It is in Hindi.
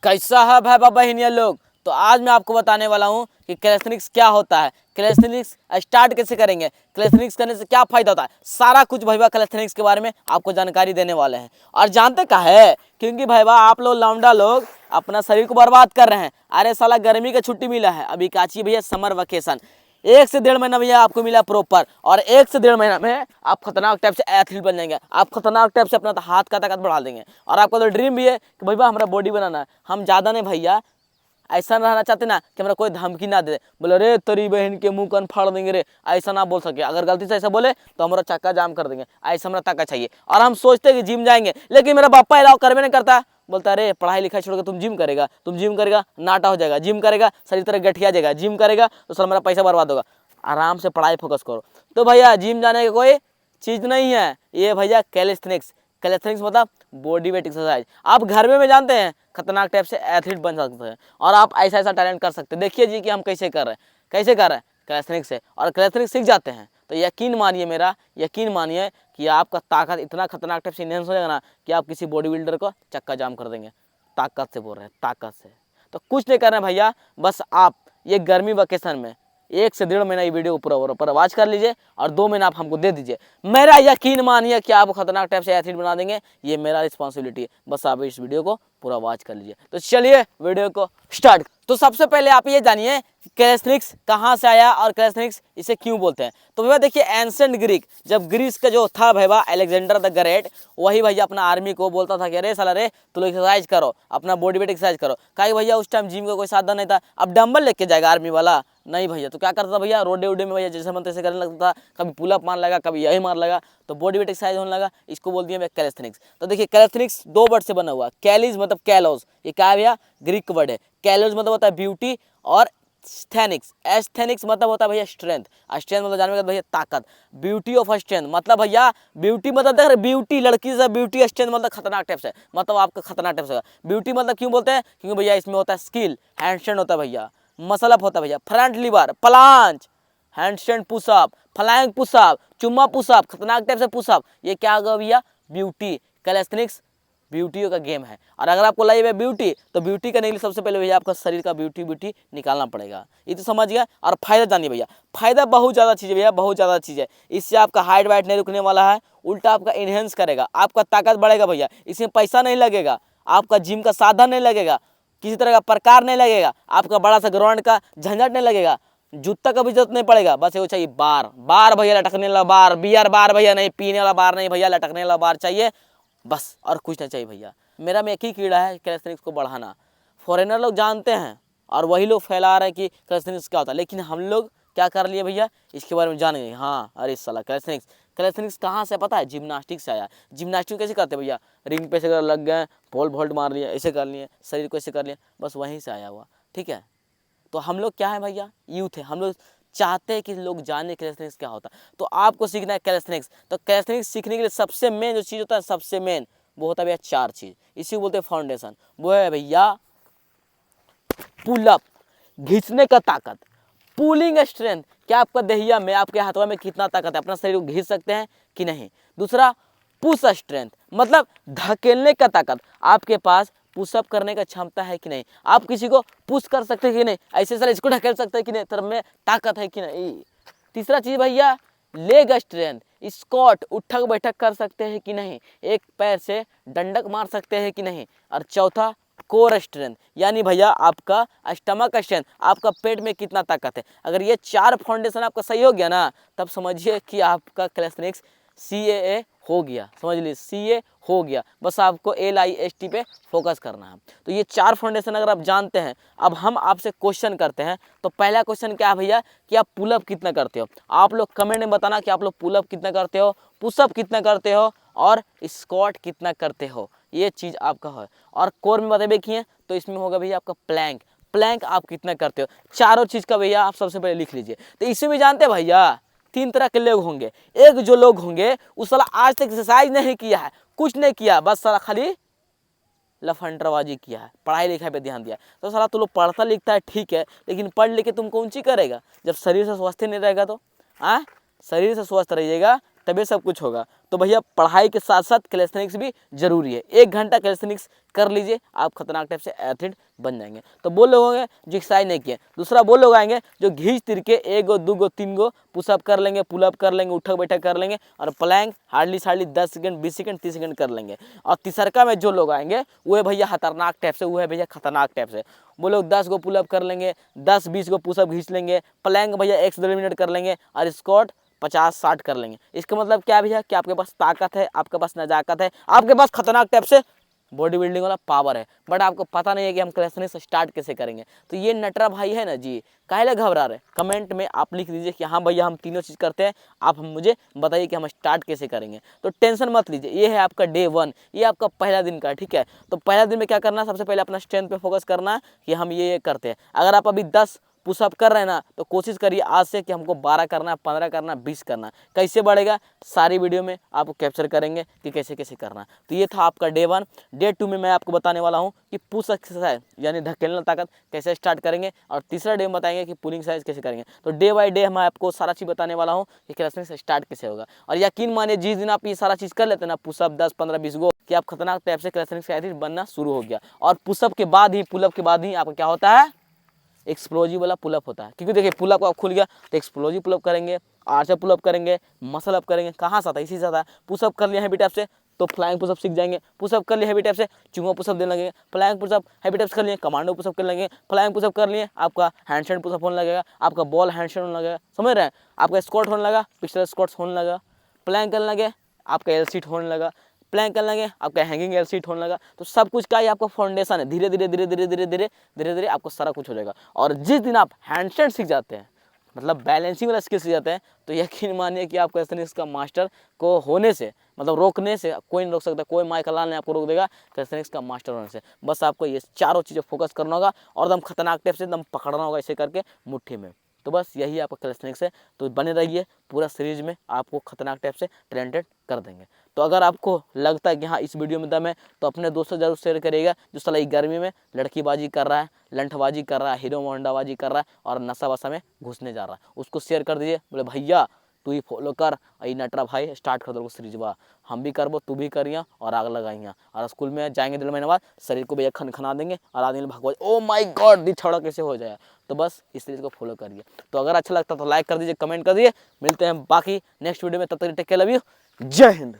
कैसा है भाई बहनिया लोग। तो आज मैं आपको बताने वाला हूँ कि कैलेस्थेनिक्स क्या होता है, कैलेस्थेनिक्स स्टार्ट कैसे करेंगे, कैलेस्थेनिक्स करने से क्या फायदा होता है, सारा कुछ भैया कैलेस्थेनिक्स के बारे में आपको जानकारी देने वाले हैं। और जानते क्या है, क्योंकि भैया आप लोग लौंडा लोग अपना शरीर को बर्बाद कर रहे हैं। अरे साला गर्मी का छुट्टी मिला है, अभी काची भैया समर वेकेशन, 1 से 1.5 महीना भैया आपको मिला प्रॉपर, और 1 से 1.5 महीना में आप खतरनाक टाइप से एथलीट बन जाएंगे। आप खतरनाक टाइप से अपना हाथ का ताकत बढ़ा देंगे। और आपका तो ड्रीम भी है कि भैया हमारा बॉडी बनाना है। हम ज़्यादा नहीं भैया ऐसा रहना चाहते ना कि हमारा कोई धमकी ना दे, बोले रे तेरी बहन के मुंह कन फाड़ देंगे रे, ऐसा ना बोल सके। अगर गलती से ऐसा बोले तो हमारा चक्का जाम कर देंगे, ऐसा हमारा ताकत चाहिए। और हम सोचते हैं कि जिम जाएंगे, लेकिन मेरा पापा अलाउ करवे नहीं करता, बोलता अरे पढ़ाई लिखाई छोड़ के तुम जिम करेगा, तुम जिम करेगा नाटा हो जाएगा, जिम करेगा शरीर तरह गठिया जाएगा, जिम करेगा तो सर मेरा पैसा बर्बाद होगा। आराम से पढ़ाई फोकस करो। तो भैया जिम जाने की कोई चीज़ नहीं है, ये भैया कैलिस्थेनिक्स। कैलिस्थेनिक्स मतलब बॉडी वेट एक्सरसाइज। आप घर में जानते हैं खतरनाक टाइप से एथलीट बन सकते हैं, और आप ऐसा ऐसा टैलेंट कर सकते हैं। देखिए जी कि हम कैसे कर रहे हैं, कैसे कर रहे हैं कैलिस्थेनिक्स से, और कैलिस्थेनिक्स सीख जाते हैं तो यकीन मानिए, मेरा यकीन मानिए कि आपका ताकत इतना खतरनाक टाइप से इनहेंस हो जाएगा ना कि आप किसी बॉडी बिल्डर को चक्का जाम कर देंगे। ताकत से बोल रहे हैं, ताकत से। तो कुछ नहीं करना है भैया, बस आप ये गर्मी वेकेशन में 1 से 1.5 महीना ये वीडियो को पूरा वॉच कर लीजिए, और 2 महीना आप हमको दे दीजिए। मेरा यकीन मानिए कि आप खतरनाक टाइप से एथलीट बना देंगे। ये मेरा रिस्पॉन्सिबिलिटी है, बस आप इस वीडियो को पूरा वॉच कर लीजिए। तो चलिए वीडियो को स्टार्ट। तो सबसे पहले आप ये जानिए कैलिस्थेनिक्स कहाँ से आया और कैलिस्थेनिक्स इसे क्यों बोलते हैं। तो भैया देखिए, एंशिएंट ग्रीक, जब ग्रीस का जो था भैया अलेक्जेंडर द ग्रेट, वही भैया अपना आर्मी को बोलता था कि अरे साला रे तुम लोग एक्सरसाइज करो, अपना बॉडी वेट एक्सरसाइज करो। कहा भैया उस टाइम जिम का कोई साधन नहीं था, अब डंबल लेके जाएगा आर्मी वाला, नहीं भैया। तो क्या करता था भैया, रोडे वोडे में भैया जैसे मन तैसे करने लगता था, कभी पुलअप मार लगा, कभी यही मार लगा, तो बॉडी वेट एक्सरसाइज होने लगा। इसको बोल दिया कैलिस्थेनिक्स। तो देखिए कैलिस्थेनिक्स 2 वर्ड से बना हुआ, कैलिज मतलब कैलोज, ये क्या है भैया ग्रीक वर्ड है। कैलोज मतलब होता है ब्यूटी, और स्थेनिक्स, एस्थेनिक्स मतलब होता है भैया स्ट्रेंथ। स्ट्रेंथ मतलब जानने का भैया ताकत, ब्यूटी ऑफ स्ट्रेंथ मतलब भैया ब्यूटी मतलब देख रहे ब्यूटी, लड़की से ब्यूटी, स्ट्रेंथ मतलब खतरनाक टाइप से, मतलब आपका खतरनाक टाइप से। ब्यूटी मतलब क्यों बोलते हैं, क्योंकि भैया इसमें होता है स्किल, हैंडस्टैंड होता है भैया, मसल अप होता है भैया, front lever, planche, handstand pushup, flying pushup, चुम्मा पुशअप, खतरनाक टाइप से पुशअप, ये क्या होगा भैया ब्यूटी। कैलिस्थेनिक्स ब्यूटी का गेम है। और अगर आपको लगे ब्यूटी, तो ब्यूटी करने के लिए सबसे पहले भैया आपका शरीर का ब्यूटी निकालना पड़ेगा। ये तो समझ गया। और फायदा जानिए भैया, फायदा बहुत ज़्यादा चीज़ है भैया, बहुत ज़्यादा चीज़ है। इससे आपका हाइट वाइट नहीं रुकने वाला है, उल्टा आपका इनहेंस करेगा, आपका ताकत बढ़ेगा भैया। इसमें पैसा नहीं लगेगा, आपका जिम का साधन नहीं लगेगा, किसी तरह का प्रकार नहीं लगेगा, आपका बड़ा सा ग्राउंड का झंझट नहीं लगेगा, जूता का भी जरूरत नहीं पड़ेगा। बस वो चाहिए बार, बार भैया लटकने वाला बार, बियर बार भैया नहीं, पीने वाला बार नहीं भैया, लटकने वाला बार चाहिए बस, और कुछ नहीं चाहिए भैया। मेरा में एक ही कीड़ा है, कैलिस्थेनिक्स को बढ़ाना। फॉरेनर लोग जानते हैं और वही लोग फैला रहे हैं कि कैलिस्थेनिक्स क्या होता है, लेकिन हम लोग क्या कर लिए भैया, इसके बारे में जान गए। हाँ अरे साला कैलिस्थेनिक्स, कैलिस्थेनिक्स कहाँ से पता है, जिम्नास्टिक से आया। जिम्नास्टिक कैसे करते हैं भैया, रिंग पे से लग गए, पोल वोल्ट मार लिया, ऐसे कर लिए, शरीर को ऐसे कर लिया, बस वहीं से आया हुआ, ठीक है। तो हम लोग क्या है भैया, यूथ है, हम लोग चाहते हैं कि लोग जाने कैलिस्थेनिक्स क्या होता है। तो आपको सीखना है कैलिस्थेनिक्स। तो कैलिस्थेनिक्स सीखने के लिए सबसे मेन जो चीज़ होता है, सबसे मेन वो होता है भैया 4 चीज़, इसी को बोलते हैं फाउंडेशन। वो है भैया पुलअप, घिंचने का ताकत, पुलिंग स्ट्रेंथ, क्या आपका दहिया में, आपके हाथों में कितना ताकत है, अपना शरीर को घिंच सकते हैं कि नहीं। दूसरा पुश स्ट्रेंथ, मतलब धकेलने का ताकत, आपके पास पुशअप करने का क्षमता है कि नहीं, आप किसी को पुश कर सकते हैं कि नहीं, ऐसे सारे इसको ढकेल सकते हैं कि नहीं, तरफ में ताकत है कि नहीं। तीसरा चीज़ भैया लेग स्ट्रेंथ, स्क्वाट उठक बैठक कर सकते हैं कि नहीं, एक पैर से डंडक मार सकते हैं कि नहीं। और चौथा कोर स्ट्रेंथ, यानी भैया आपका स्टमक स्ट्रेंथ, आपका पेट में कितना ताकत है। अगर ये 4 फाउंडेशन आपका सही हो गया ना, तब समझिए कि आपका कैलिस्थेनिक्स CAA हो गया, समझ लीजिए CA हो गया। बस आपको LIST पे फोकस करना है। तो ये 4 फाउंडेशन अगर आप जानते हैं, अब हम आपसे क्वेश्चन करते हैं। तो पहला क्वेश्चन क्या है भैया कि आप पुलअप कितना करते हो। आप लोग कमेंट में बताना कि आप लोग पुलअप कितना करते हो, पुशअप कितना करते हो, और स्क्वाट कितना करते हो, ये चीज़ आपका है। और कोर में बताइए देखिए, तो इसमें होगा भैया आपका प्लैंक, प्लैंक आप कितना करते हो। चारों चीज़ का भैया आप सबसे पहले लिख लीजिए। तो इसमें भी जानते हैं भैया 3 तरह के लोग होंगे। एक जो लोग होंगे उस साला आज तक एक्सरसाइज नहीं किया है, कुछ नहीं किया, बस साला खाली लफंडरबाजी किया है, पढ़ाई लिखाई पे ध्यान दिया। तो साला तू लोग पढ़ता लिखता है ठीक है, लेकिन पढ़ लिख के तुम कौन सी करेगा जब शरीर से स्वस्थ नहीं रहेगा। तो शरीर से स्वस्थ रहिएगा तभी सब कुछ होगा। तो भैया पढ़ाई के साथ साथ कैलिस्थेनिक्स भी जरूरी है। 1 घंटा कैलिस्थेनिक्स कर लीजिए, आप खतरनाक टाइप से एथलीट बन जाएंगे। तो वो लोग होंगे जो एक्सरसाइज नहीं किए। दूसरा वो लोग आएंगे जो घींच तिर के 1 गो 2 गो 3 गो पुशअप कर लेंगे, पुलअप कर लेंगे, उठक बैठक कर लेंगे और plank hardly 10 second 20 second 30 second कर लेंगे। और तीसरका में जो लोग आएंगे वो है भैया खतरनाक टाइप से, वो है भैया खतरनाक टाइप से। वो लोग 10 गो पुलअप कर लेंगे, 10-20 गो पुशअप घींच लेंगे, प्लैंक भैया 1 से 1.5 मिनट कर लेंगे और स्क्वाट 50-60 कर लेंगे। इसका मतलब क्या भैया कि आपके पास ताकत है, आपके पास नजाकत है, आपके पास खतरनाक टाइप से बॉडी बिल्डिंग वाला पावर है, बट आपको पता नहीं है कि हम कैलिस्थेनिक्स स्टार्ट कैसे करेंगे। तो ये नटरा भाई है ना जी, काहे घबरा रहे? कमेंट में आप लिख दीजिए कि हाँ भैया हम तीनों चीज़ करते हैं, आप हम मुझे बताइए कि हम स्टार्ट कैसे करेंगे। तो टेंशन मत लीजिए, ये है आपका डे 1, ये आपका पहला दिन का, ठीक है। तो पहला दिन में क्या करना है, सबसे पहले अपना स्ट्रेंथ पे फोकस करना है कि हम ये करते हैं। अगर आप अभी 10 पुशअप कर रहे हैं ना, तो कोशिश करिए आज से कि हमको 12 करना है, 15 करना है, 20 करना है। कैसे बढ़ेगा सारी वीडियो में आपको कैप्चर करेंगे कि कैसे कैसे करना है। तो ये था आपका डे 1। डे 2 में मैं आपको बताने वाला हूँ कि पुश एक्सरसाइज यानी धकेलना ताकत कैसे स्टार्ट करेंगे, और तीसरा डे में बताएंगे कि पुलिंग एक्सरसाइज कैसे करेंगे। तो डे बाय डे मैं आपको सारा चीज़ बताने वाला हूँ कि कैलिस्थेनिक्स स्टार्ट कैसे होगा। और यकीन मानिए जिस दिन आप ये सारा चीज़ कर लेते हैं ना, पुशअप 10 15 20 गो, कि आप खतरनाक टाइप से कैलिस्थेनिक्स एथलीट बनना शुरू हो गया। और पुशअप के बाद ही, पुलअप के बाद ही आपका क्या होता है, एक्सप्लोजिव वाला पुलअप होता है। क्योंकि देखिए पुलअप आप खुल गया तो एक्सप्लोजिव पुलअप करेंगे, आर्चर पुलअप करेंगे, मसल अप करेंगे। कहाँ से आता है? इसी से आता है। पुशअप कर लिया हैवी टाइप से तो फ्लाइंग पुशअप सीख जाएंगे, पुशअप कर लिए हैवी टाइप से चुंगा पुशअप देने लगेंगे, फ्लाइंग पुशअप हैवी टाइप्स कर लिए कमांडो पुशअप करने लगेंगे, फ्लाइंग पुशअप कर लिए आपका हैंडस्टैंड पुशअप होने लगेगा, आपका बॉल हैंडस्टैंड होने लगेगा, समझ रहे हैं? आपका स्क्वाट होने लगा, पिछले स्क्वाट्स होने लगा, प्लैंक करने लगे आपका एल सीट होने लगा, प्लैंक करने लगे आपका हैंगिंग एल सीट होने लगा। तो सब कुछ का ही आपका फाउंडेशन है। धीरे धीरे धीरे धीरे धीरे धीरे धीरे धीरे आपको सारा कुछ हो जाएगा। और जिस दिन आप हैंडस्टैंड सीख जाते हैं, मतलब बैलेंसिंग वाला स्किल सीख जाते हैं, तो यकीन मानिए कि आप कैलिस्थेनिक्स का मास्टर को होने से, मतलब रोकने से कोई नहीं रोक सकता, कोई माइकल ने आपको रोक देगा कैलिस्थेनिक्स का मास्टर होने से। बस आपको ये चारों चीज़ें फोकस करना होगा और एकदम खतरनाक टाइप से एकदम पकड़ना होगा ऐसे करके मुट्ठी में। तो बस यही आपका कैलिस्थेनिक्स है। तो बने रहिए, पूरा सीरीज में आपको खतरनाक टाइप से टैलेंटेड कर देंगे। तो अगर आपको लगता है कि हाँ इस वीडियो में दम है, तो अपने दोस्तों जरूर शेयर करिएगा जो साला गर्मी में लड़कीबाजी कर रहा है, लंठबाजी कर रहा है, हीरो मोहंडाबाजी कर रहा है और नशा वशा में घुसने जा रहा है, उसको शेयर कर दीजिए। बोले भैया तू ही फॉलो कर, आई नटरा भाई स्टार्ट कर दो सीरीज बा, हम भी करबो तू भी करिया और आग लगाइया। और स्कूल में जाएंगे 1.5 महीने बाद, शरीर को भैया खनखना देंगे और आदमी भगवा, ओ माय गॉड दी छौड़ा कैसे हो जाए। तो बस इस सीरीज को फॉलो करिए। तो अगर अच्छा लगता तो लाइक कर दीजिए, कमेंट कर दीजिए। मिलते हैं बाकी नेक्स्ट वीडियो में, तब तक टेक केयर, लव यू, जय हिंद।